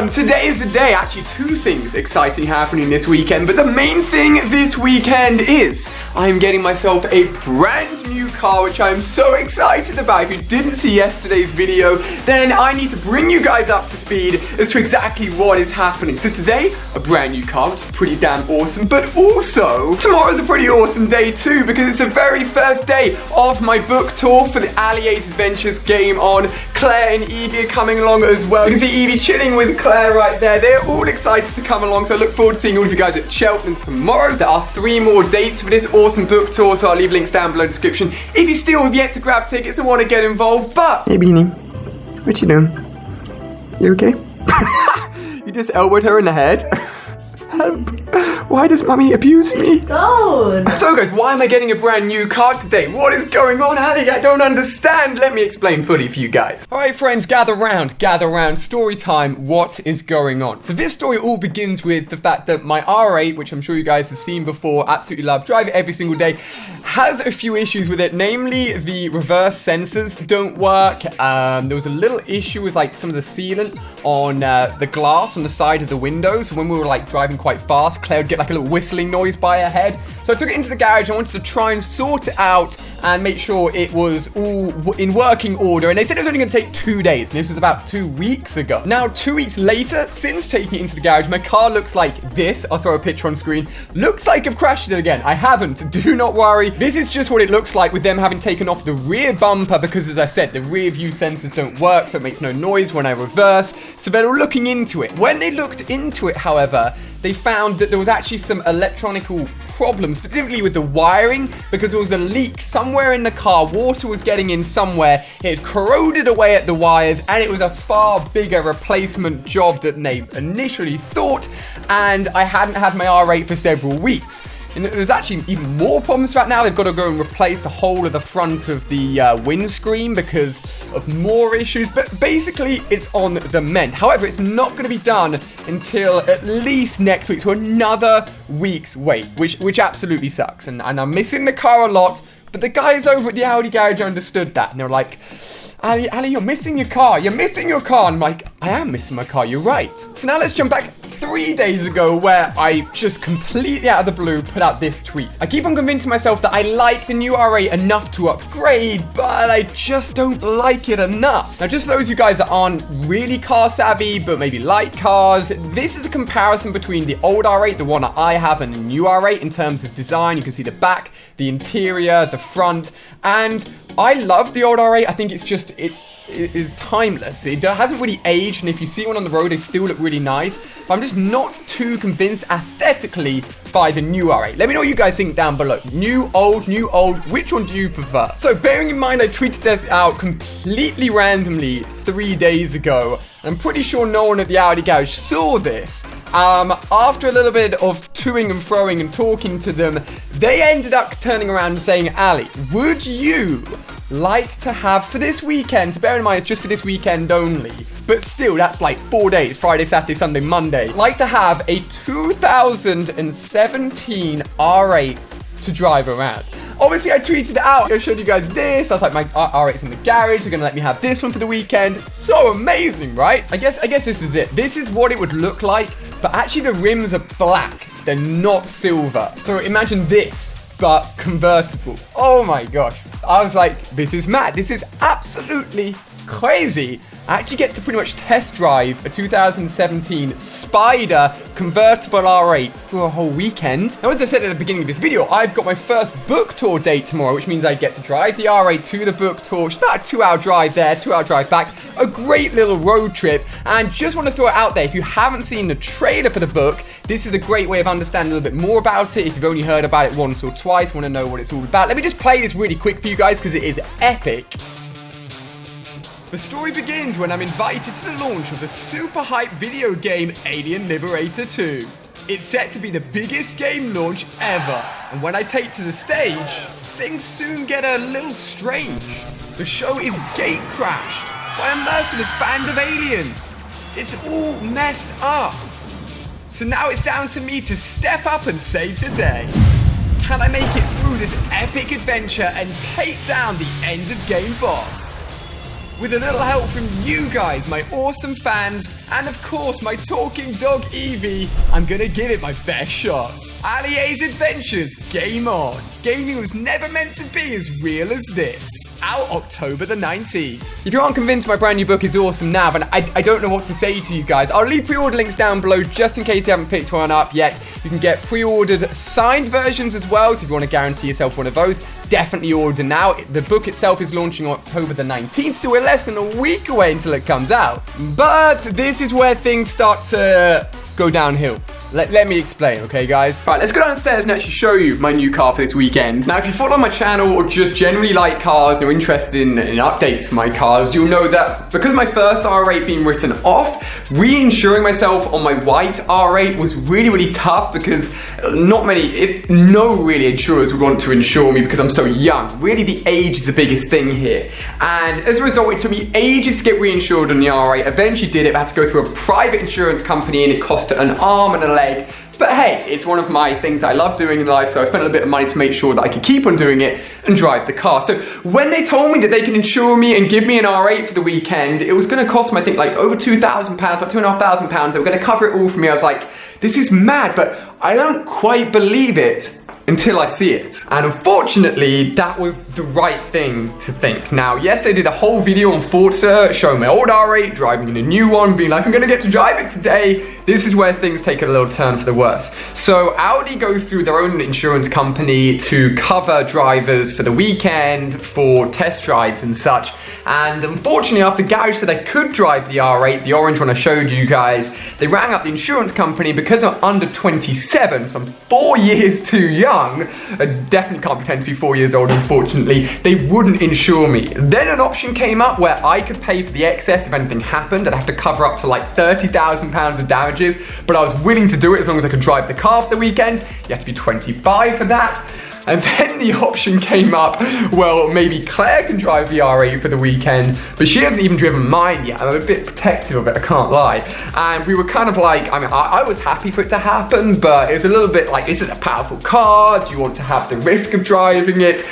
everyone, today is the day. Actually, two things exciting happening this weekend, but the main thing this weekend is I'm getting myself a brand new car, which I'm so excited about. If you didn't see yesterday's video, then I need to bring you guys up to speed as to exactly what is happening. So today, a brand new car, which is pretty damn awesome, but also tomorrow's a pretty awesome day too, because it's the very first day of my book tour for the MoreAli-A Adventures game on. Claire and Evie are coming along as well. You can see Evie chilling with Claire right there. They're all excited to come along, so I look forward to seeing all of you guys at Cheltenham tomorrow. There are 3 more dates for this awesome book tour, so I'll leave links down below in the description if you still have yet to grab tickets and want to get involved. But hey Beanie, what you doing? You okay? You just elbowed her in the head. Help. Why does Mummy abuse me? Go. So guys, why am I getting a brand new car today? What is going on, Ali? I don't understand. Let me explain fully for you guys. Alright friends, gather round, story time. What is going on? So this story all begins with the fact that my R8, which I'm sure you guys have seen before, absolutely love, drive it every single day, has a few issues with it. Namely, the reverse sensors don't work. There was a little issue with like some of the sealant on the glass on the side of the windows. When we were like driving quite fast, Claire would get like a little whistling noise by her head. So I took it into the garage. I wanted to try and sort it out and make sure it was all in working order. And they said it was only going to take 2 days. And this was about 2 weeks ago. Now, 2 weeks later, since taking it into the garage, my car looks like this. I'll throw a picture on screen. Looks like I've crashed it again. I haven't. Do not worry. This is just what it looks like with them having taken off the rear bumper because, as I said, the rear view sensors don't work, so it makes no noise when I reverse. So they're all looking into it. When they looked into it, however, they found that there was actually some electronical problems, specifically with the wiring, because there was a leak somewhere in the car. Water was getting in somewhere. It had corroded away at the wires, and it was a far bigger replacement job than they initially thought, and I hadn't had my R8 for several weeks. And there's actually even more problems right now. They've got to go and replace the whole of the front of the windscreen because of more issues. But basically, it's on the mend. However, it's not going to be done until at least next week. So another week's wait, which absolutely sucks. And I'm missing the car a lot. But the guys over at the Audi garage understood that. And they're like, Ali, you're missing your car. You're missing your car. And I'm like, I am missing my car. You're right. So now let's jump back 3 days ago where I just completely out of the blue put out this tweet. I keep on convincing myself that I like the new R8 enough to upgrade, but I just don't like it enough. Now, just for those of you guys that aren't really car savvy, but maybe like cars, this is a comparison between the old R8, the one that I have, and the new R8 in terms of design. You can see the back, the interior, the front, and I love the old R8. I think it's just, it is timeless. It hasn't really aged, and if you see one on the road, they still look really nice. But I'm just not too convinced aesthetically by the new R8. Let me know what you guys think down below. New, old, which one do you prefer? So bearing in mind I tweeted this out completely randomly 3 days ago, I'm pretty sure no one at the Audi garage saw this. After a little bit of toing and froing and talking to them, they ended up turning around and saying, Ali, would you like to have for this weekend, so bear in mind it's just for this weekend only, but still that's like 4 days, Friday, Saturday, Sunday, Monday, like to have a 2017 R8 to drive around. Obviously I tweeted it out, I showed you guys this, I was like, my R8's in the garage, they're gonna let me have this one for the weekend. So amazing, right? I guess this is it. This is what it would look like, but actually the rims are black, they're not silver. So imagine this, but convertible. Oh my gosh. I was like, this is mad. This is absolutely crazy. I actually get to pretty much test drive a 2017 Spider convertible R8 for a whole weekend. Now, as I said at the beginning of this video, I've got my first book tour date tomorrow, which means I get to drive the R8 to the book tour. It's about a 2-hour drive there, 2-hour drive back. A great little road trip. And just want to throw it out there, if you haven't seen the trailer for the book, this is a great way of understanding a little bit more about it. If you've only heard about it once or twice, want to know what it's all about, let me just play this really quick for you guys because it is epic. The story begins when I'm invited to the launch of the super hype video game Alien Liberator 2. It's set to be the biggest game launch ever, and when I take to the stage, things soon get a little strange. The show is gate crashed by a merciless band of aliens. It's all messed up. So now it's down to me to step up and save the day. Can I make it through this epic adventure and take down the end of game boss? with a little help from you guys, my awesome fans, and of course my talking dog Evie, I'm gonna give it my best shot. Ali-A's Adventures, game on. Gaming was never meant to be as real as this. Out October the 19th. If you aren't convinced my brand new book is awesome now, then I don't know what to say to you guys. I'll leave pre-order links down below just in case you haven't picked one up yet. You can get pre-ordered signed versions as well, so if you want to guarantee yourself one of those, definitely order now. The book itself is launching on October the 19th, so we're less than a week away until it comes out. But this is where things start to go downhill. Let me explain, okay, guys? Right, let's go downstairs and actually show you my new car for this weekend. Now, if you follow my channel or just generally like cars and are interested in updates for my cars, you'll know that because my first R8 being written off, reinsuring myself on my white R8 was really, really tough because no really insurers would want to insure me because I'm so young. Really, the age is the biggest thing here. And as a result, it took me ages to get reinsured on the R8. Eventually did it, but I had to go through a private insurance company and it cost an arm and a leg. But hey, it's one of my things I love doing in life, so I spent a little bit of money to make sure that I could keep on doing it and drive the car. So when they told me that they can insure me and give me an R8 for the weekend, it was going to cost them, I think, like over £2,000, like £2,500. They were going to cover it all for me. I was like, this is mad, but I don't quite believe it until I see it. And unfortunately, that was the right thing to think. Now, yes, they did a whole video on Forza showing my old R8, driving in a new one, being like, I'm gonna get to drive it today. This is where things take a little turn for the worse. So Audi go through their own insurance company to cover drivers for the weekend, for test rides and such. And unfortunately, after the garage said I could drive the R8, the orange one I showed you guys, they rang up the insurance company because I'm under 27, so I'm 4 years too young. I definitely can't pretend to be 4 years old, unfortunately. They wouldn't insure me. Then an option came up where I could pay for the excess if anything happened. I'd have to cover up to like £30,000 of damages, but I was willing to do it as long as I could drive the car for the weekend. You have to be 25 for that. And then the option came up, well, maybe Claire can drive the R8 for the weekend, but she hasn't even driven mine yet. I'm a bit protective of it, I can't lie. And we were kind of like, I mean, I was happy for it to happen, but it was a little bit like, is it a powerful car? Do you want to have the risk of driving it?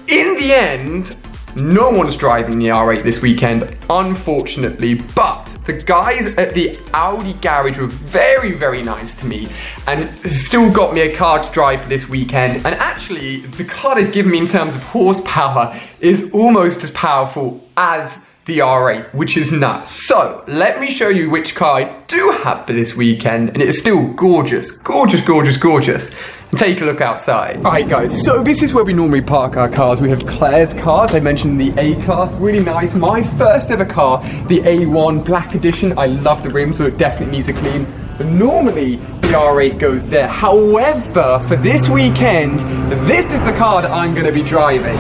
In the end, no one's driving the R8 this weekend, unfortunately, but the guys at the Audi garage were very, very nice to me and still got me a car to drive for this weekend. And actually, the car they've given me in terms of horsepower is almost as powerful as the R8, which is nuts. So, let me show you which car I do have for this weekend, and it is still gorgeous, gorgeous, gorgeous, gorgeous. Take a look outside. Alright guys, so this is where we normally park our cars. We have Claire's cars, I mentioned the A-Class, really nice. My first ever car, the A1 Black Edition. I love the rim, so it definitely needs a clean. But normally, the R8 goes there. However, for this weekend, this is the car that I'm going to be driving.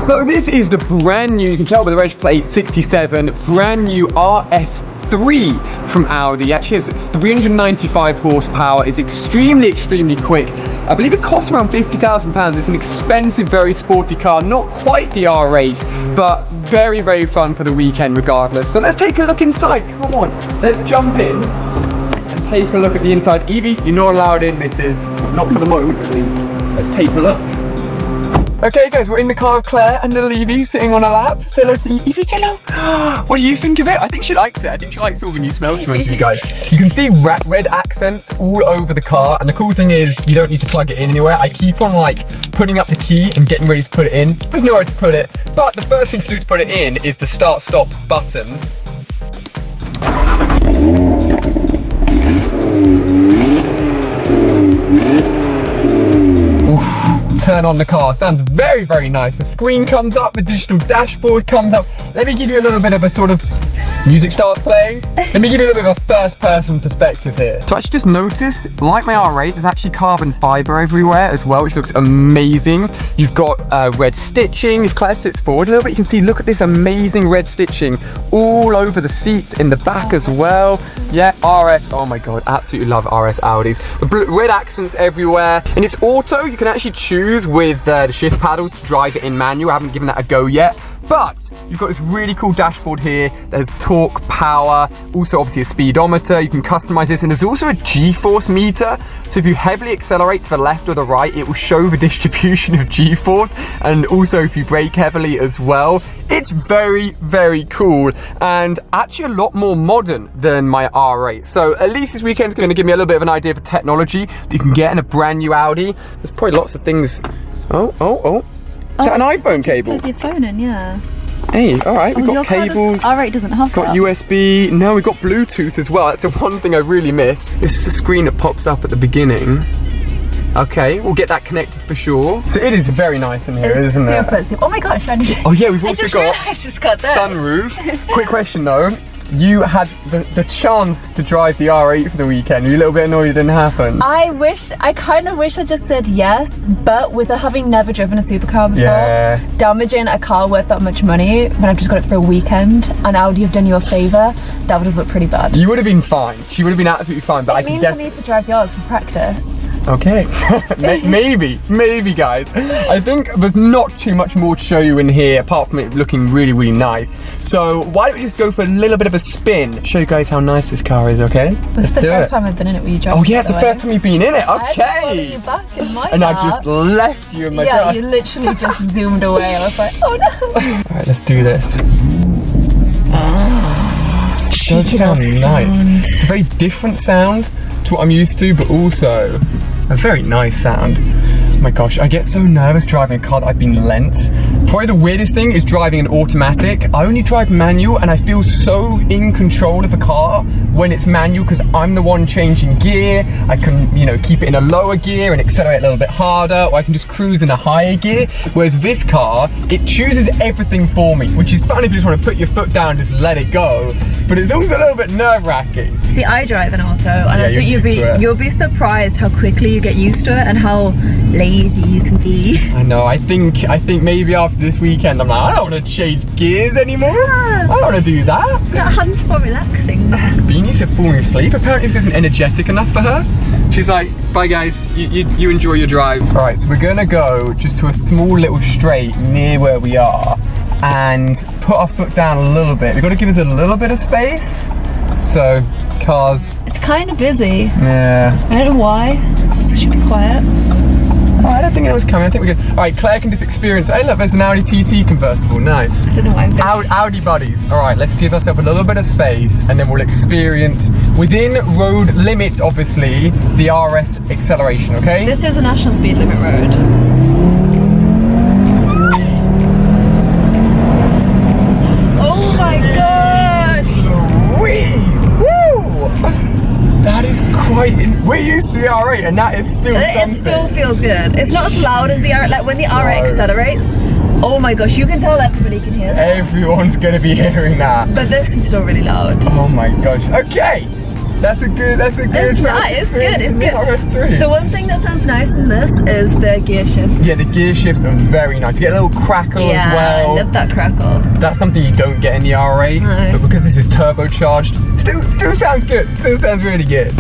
So this is the brand new, you can tell by the reg plate, 67, brand new RS3 from Audi. It actually has 395 horsepower, it's extremely, extremely quick. I believe it costs around £50,000. It's an expensive, very sporty car, not quite the R8, but very, very fun for the weekend regardless. So let's take a look inside, come on, let's jump in and take a look at the inside. Evie, you're not allowed in, this is not for the moment, let's take a look. Okay guys, we're in the car with Claire and little Evie sitting on her lap. So let's see, Evie, hello. What do you think of it? I think she likes it. I think she likes all the new smells from you guys. You can see red accents all over the car, and the cool thing is you don't need to plug it in anywhere. I keep on like putting up the key and getting ready to put it in. There's nowhere to put it, but the first thing to do to put it in is the start-stop button. Turn on the car. Sounds very, very nice. The screen comes up, the digital dashboard comes up. Let me give you a little bit of a sort of Music starts playing. Let me give you a little bit of a first-person perspective here. So I actually just noticed, like my R8, there's actually carbon fiber everywhere as well, which looks amazing. You've got red stitching. If Claire sits forward a little bit, you can see, look at this amazing red stitching all over the seats, in the back as well. Yeah, RS, oh my God, absolutely love RS Audis. The red accents everywhere. And it's auto, you can actually choose with the shift paddles to drive it in manual. I haven't given that a go yet. But you've got this really cool dashboard here. There's torque, power, also obviously a speedometer. You can customize this, and there's also a G-force meter. So if you heavily accelerate to the left or the right, it will show the distribution of G-force, and also if you brake heavily as well. It's very, very cool, and actually a lot more modern than my R8. So at least this weekend's gonna give me a little bit of an idea of technology that you can get in a brand new Audi. There's probably lots of things. Oh. Is that an iPhone cable? Plug your phone in, yeah. Hey, all right, we've got cables. R8 doesn't have got that. USB. No, we've got Bluetooth as well. That's the one thing I really miss. This is a screen that pops up at the beginning. Okay, we'll get that connected for sure. So it is very nice in here, isn't it? Super. Oh my gosh, oh yeah, we've also got sunroof. Quick question though. You had the chance to drive the R8 for the weekend. Were you a little bit annoyed it didn't happen? I kind of wish I just said yes, but with having never driven a supercar before, damaging a car worth that much money when I've just got it for a weekend and Audi have done you a favour, that would have looked pretty bad. You would have been fine. She would have been absolutely fine, but it means I need to drive yours for practice. Okay, maybe guys. I think there's not too much more to show you in here apart from it looking really, really nice. So why don't we just go for a little bit of a spin, show you guys how nice this car is, okay? It's the first time I've been in it with you driving. Oh yeah, it's the first time you've been in it, okay. I had to follow you back in my and I just left you in my dust. You literally just zoomed away. I was like, oh no. Alright, let's do this. It does sound nice. It's a very different sound to what I'm used to, but also a very nice sound. Oh my gosh, I get so nervous driving a car that I've been lent. Probably the weirdest thing is driving an automatic. I only drive manual and I feel so in control of the car when it's manual because I'm the one changing gear. I can, you know, keep it in a lower gear and accelerate a little bit harder, or I can just cruise in a higher gear. Whereas this car, it chooses everything for me, which is fun if you just want to put your foot down and just let it go. But it's also a little bit nerve-wracking. See, I drive an auto, and I think you'll be surprised how quickly you get used to it and how lazy you can be. I know. I think maybe after this weekend, I'm like, I don't want to change gears anymore. I don't want to do that. That hands for relaxing. Beanie said falling asleep. Apparently, this isn't energetic enough for her. She's like, bye guys, you enjoy your drive. All right, so we're gonna go just to a small little straight near where we are and put our foot down a little bit. We've got to give us a little bit of space. So, cars. It's kind of busy. Yeah. I don't know why. It should be quiet. Oh, I don't think it was coming. I think we're good. All right, Claire can just experience. Hey, look, there's an Audi TT convertible. Nice. I don't know why I'm busy. Audi buddies. All right, let's give ourselves a little bit of space, and then we'll experience within road limits, obviously, the RS acceleration. Okay. This is a national speed limit road. Oh my gosh! Sweet! Woo! That is quite. We're used to the R8, and that is still something. It still feels good. It's not as loud as the R8. Like when the R8 accelerates. Oh my gosh, you can tell everybody can hear that. Everyone's gonna be hearing that. But this is still really loud. Oh my gosh. Okay. That's a good. It's nice. It's good. It's good. RS3. The one thing that sounds nice in this is the gear shift. Yeah, the gear shifts are very nice. You get a little crackle as well. I love that crackle. That's something you don't get in the R8, no. But because this is turbocharged, still sounds good. Still sounds really good.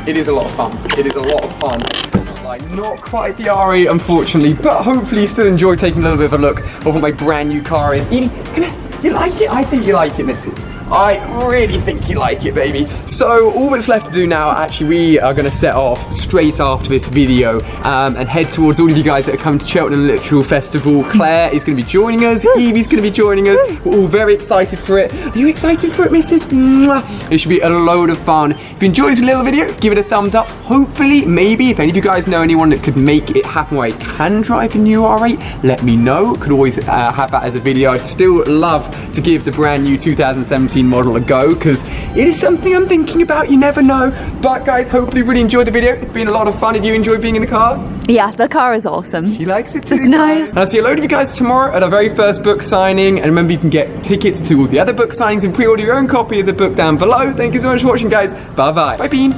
It is a lot of fun. It is a lot of fun. Like, not quite the R8, unfortunately, but hopefully you still enjoy taking a little bit of a look of what my brand new car is. Edie, you like it? I think you like it, Missy. I really think you like it, baby. So all that's left to do now, actually, we are going to set off straight after this video and head towards all of you guys that are coming to Cheltenham Literal Festival. Claire is going to be joining us. Evie's going to be joining us. We're all very excited for it. Are you excited for it, Mrs.? Mwah. It should be a load of fun. If you enjoyed this little video, give it a thumbs up. Hopefully, maybe, if any of you guys know anyone that could make it happen where I can drive a new R8, let me know. Could always have that as a video. I'd still love to give the brand new 2017 2019 model a go, because it is something I'm thinking about. You never know. But guys, hopefully you really enjoyed the video. It's been a lot of fun. Did you enjoy being in the car? Yeah, the car is awesome. She likes it too. It's nice. And I'll see a load of you guys tomorrow at our very first book signing. And remember, you can get tickets to all the other book signings and pre-order your own copy of the book down below. Thank you so much for watching, guys. Bye-bye. Bye, Bean.